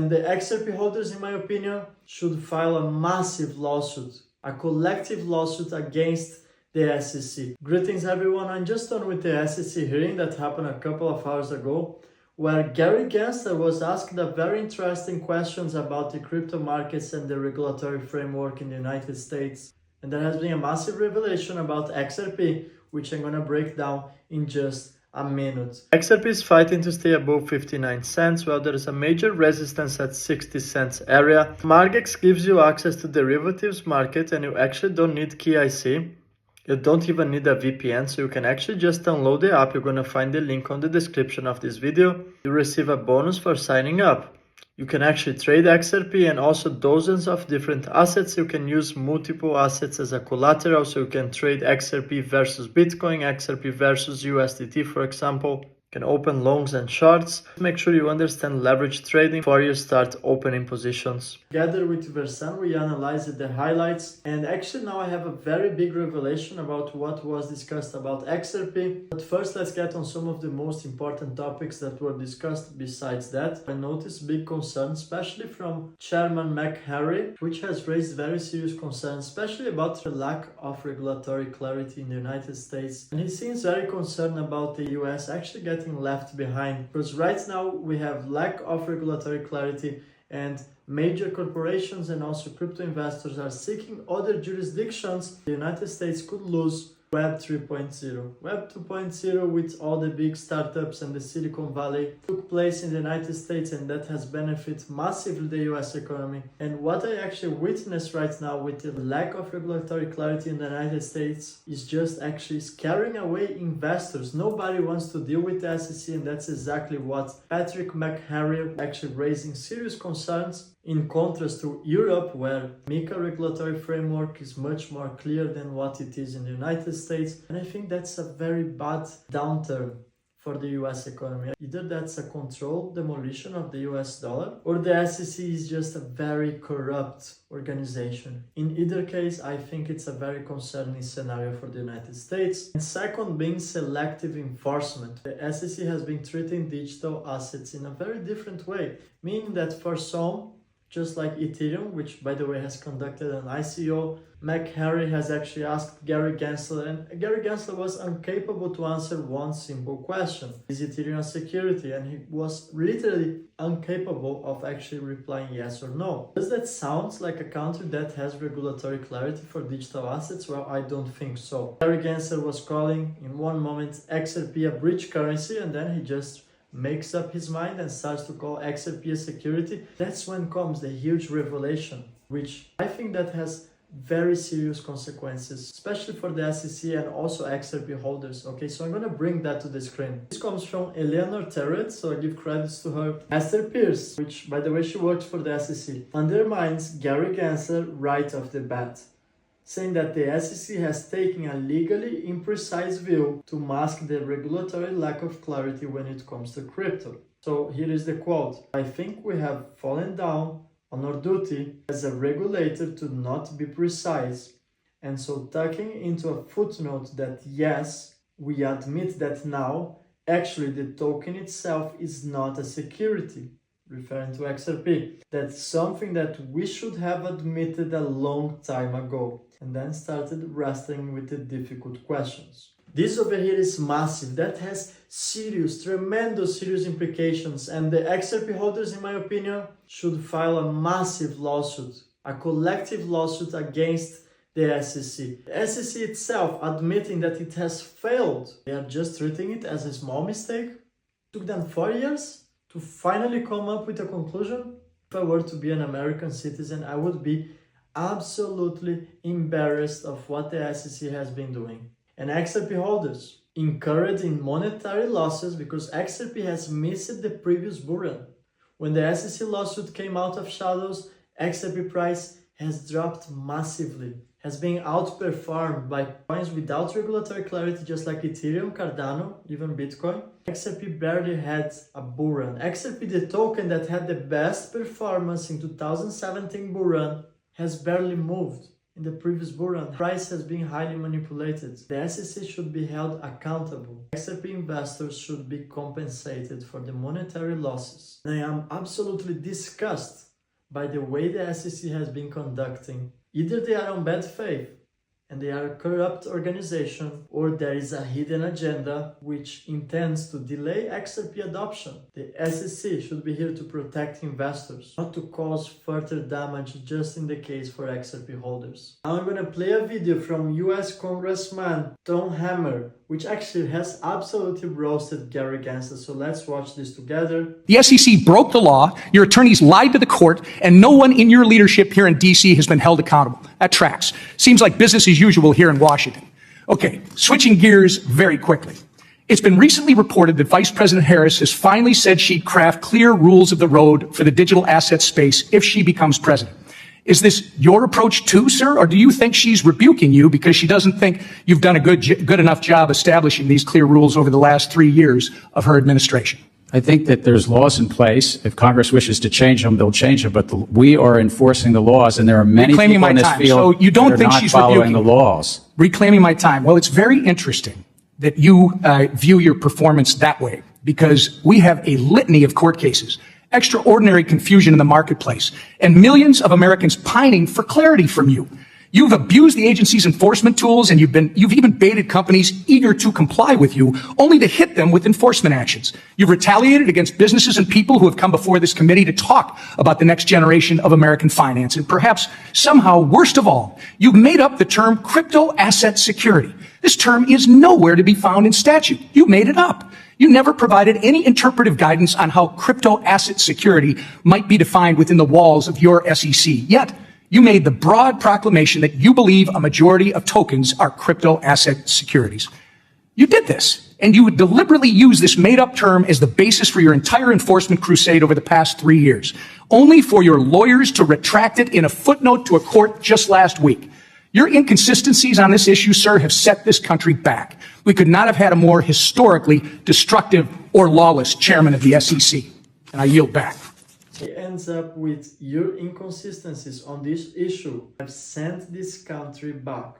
And the XRP holders, in my opinion, should file a massive lawsuit, a collective lawsuit against the SEC. Greetings everyone, I'm just done with the SEC hearing that happened a couple of hours ago, where Gary Gensler was asked a very interesting questions about the crypto markets and the regulatory framework in the United States. And there has been a massive revelation about XRP, which I'm gonna break down in just a minute. XRP is fighting to stay above 59 cents, while there is a major resistance at 60 cents area. Margex gives you access to derivatives market and you actually don't need KYC. You don't even need a VPN, so you can actually just download the app. You're gonna find the link on the description of this video. You receive a bonus for signing up. You can actually trade XRP and also dozens of different assets. You can use multiple assets as a collateral, so you can trade XRP versus Bitcoin, XRP versus USDT, for example. You can open longs and shorts. Make sure you understand leverage trading before you start opening positions. Together with Versan, we analyzed the highlights, and actually now I have a very big revelation about what was discussed about XRP. But first, let's get on some of the most important topics that were discussed. Besides that, I noticed big concerns, especially from Chairman McHenry, which has raised very serious concerns, especially about the lack of regulatory clarity in the United States. And he seems very concerned about the US actually getting left behind, because right now we have lack of regulatory clarity and major corporations and also crypto investors are seeking other jurisdictions. The United States could lose Web 3.0. Web 2.0, with all the big startups and the Silicon Valley, took place in the United States, and that has benefited massively the US economy. And what I actually witness right now with the lack of regulatory clarity in the United States is just actually scaring away investors. Nobody wants to deal with the SEC, and that's exactly what Patrick McHenry actually raising serious concerns. In contrast to Europe, where MiCA regulatory framework is much more clear than what it is in the United States. And I think that's a very bad downturn for the US economy. Either that's a controlled demolition of the US dollar, or the SEC is just a very corrupt organization. In either case, I think it's a very concerning scenario for the United States. And second, being selective enforcement. The SEC has been treating digital assets in a very different way, meaning that for some, just like Ethereum, which by the way has conducted an ICO, McHenry has actually asked Gary Gensler, and Gary Gensler was incapable to answer one simple question. Is Ethereum a security? And he was literally incapable of actually replying yes or no. Does that sound like a country that has regulatory clarity for digital assets? Well, I don't think so. Gary Gensler was calling in one moment XRP a bridge currency, and then he just makes up his mind and starts to call XRP a security. That's when comes the huge revelation, which I think that has very serious consequences, especially for the SEC and also XRP holders. Okay, so I'm gonna bring that to the screen. This comes from Eleanor Terrett, so I give credits to her. Esther Pierce, which by the way she works for the SEC, undermines Gary Gensler right off the bat, saying that the SEC has taken a legally imprecise view to mask the regulatory lack of clarity when it comes to crypto. So here is the quote: "I think we have fallen down on our duty as a regulator to not be precise, and so tucking into a footnote that yes, we admit that now, actually the token itself is not a security," referring to XRP. "That's something that we should have admitted a long time ago," and then started wrestling with the difficult questions. This over here is massive. That has serious, tremendous serious implications, and the XRP holders, in my opinion, should file a massive lawsuit, a collective lawsuit against the SEC. The SEC itself admitting that it has failed. They are just treating it as a small mistake. It took them 4 years to finally come up with a conclusion. If I were to be an American citizen, I would be absolutely embarrassed of what the SEC has been doing. And XRP holders incurred in monetary losses because XRP has missed the previous bull run. When the SEC lawsuit came out of shadows, XRP price has dropped massively, has been outperformed by coins without regulatory clarity, just like Ethereum, Cardano, even Bitcoin. XRP barely had a bull run. XRP, the token that had the best performance in 2017 bull run, has barely moved in the previous bull run, price has been highly manipulated. The SEC should be held accountable. XRP investors should be compensated for the monetary losses. And I am absolutely disgusted by the way the SEC has been conducting. Either they are on bad faith and they are a corrupt organization, or there is a hidden agenda which intends to delay XRP adoption. The SEC should be here to protect investors, not to cause further damage just in the case for XRP holders. Now I'm gonna play a video from US Congressman Tom Hammer, which actually has absolutely roasted Gary Gensler, so let's watch this together. The SEC broke the law, your attorneys lied to the court, and no one in your leadership here in D.C. has been held accountable. That tracks. Seems like business as usual here in Washington. Okay, switching gears very quickly. It's been recently reported that Vice President Harris has finally said she'd craft clear rules of the road for the digital asset space if she becomes president. Is this your approach too, sir, or do you think she's rebuking you because she doesn't think you've done a good enough job establishing these clear rules over the last 3 years of her administration? I think that there's laws in place. If Congress wishes to change them, they'll change them. But we are enforcing the laws, and there are many people in this field so you don't that think are not she's following the laws. Reclaiming my time. Well, it's very interesting that you view your performance that way, because we have a litany of court cases, extraordinary confusion in the marketplace, and millions of Americans pining for clarity from you. You've abused the agency's enforcement tools, and you've even baited companies eager to comply with you, only to hit them with enforcement actions. You've retaliated against businesses and people who have come before this committee to talk about the next generation of American finance. And perhaps, somehow, worst of all, you've made up the term crypto asset security. This term is nowhere to be found in statute. You made it up. You never provided any interpretive guidance on how crypto asset security might be defined within the walls of your SEC. Yet, you made the broad proclamation that you believe a majority of tokens are crypto asset securities. You did this, and you would deliberately use this made-up term as the basis for your entire enforcement crusade over the past 3 years, only for your lawyers to retract it in a footnote to a court just last week. Your inconsistencies on this issue, sir, have set this country back. We could not have had a more historically destructive or lawless chairman of the SEC. And I yield back. It ends up with your inconsistencies on this issue have sent this country back.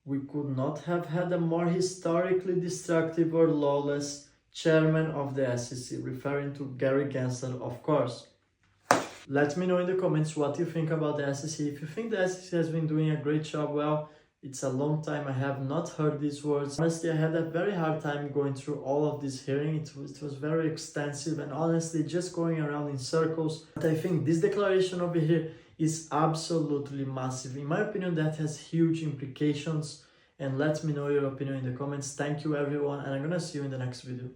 We could not have had a more historically destructive or lawless chairman of the SEC, referring to Gary Gensler, of course. Let me know in the comments what you think about the SEC. If you think the SEC has been doing a great job, well, it's a long time I have not heard these words. Honestly, I had a very hard time going through all of this hearing. It was very extensive and honestly just going around in circles. But I think this declaration over here is absolutely massive. In my opinion, that has huge implications. And let me know your opinion in the comments. Thank you everyone, and I'm gonna see you in the next video.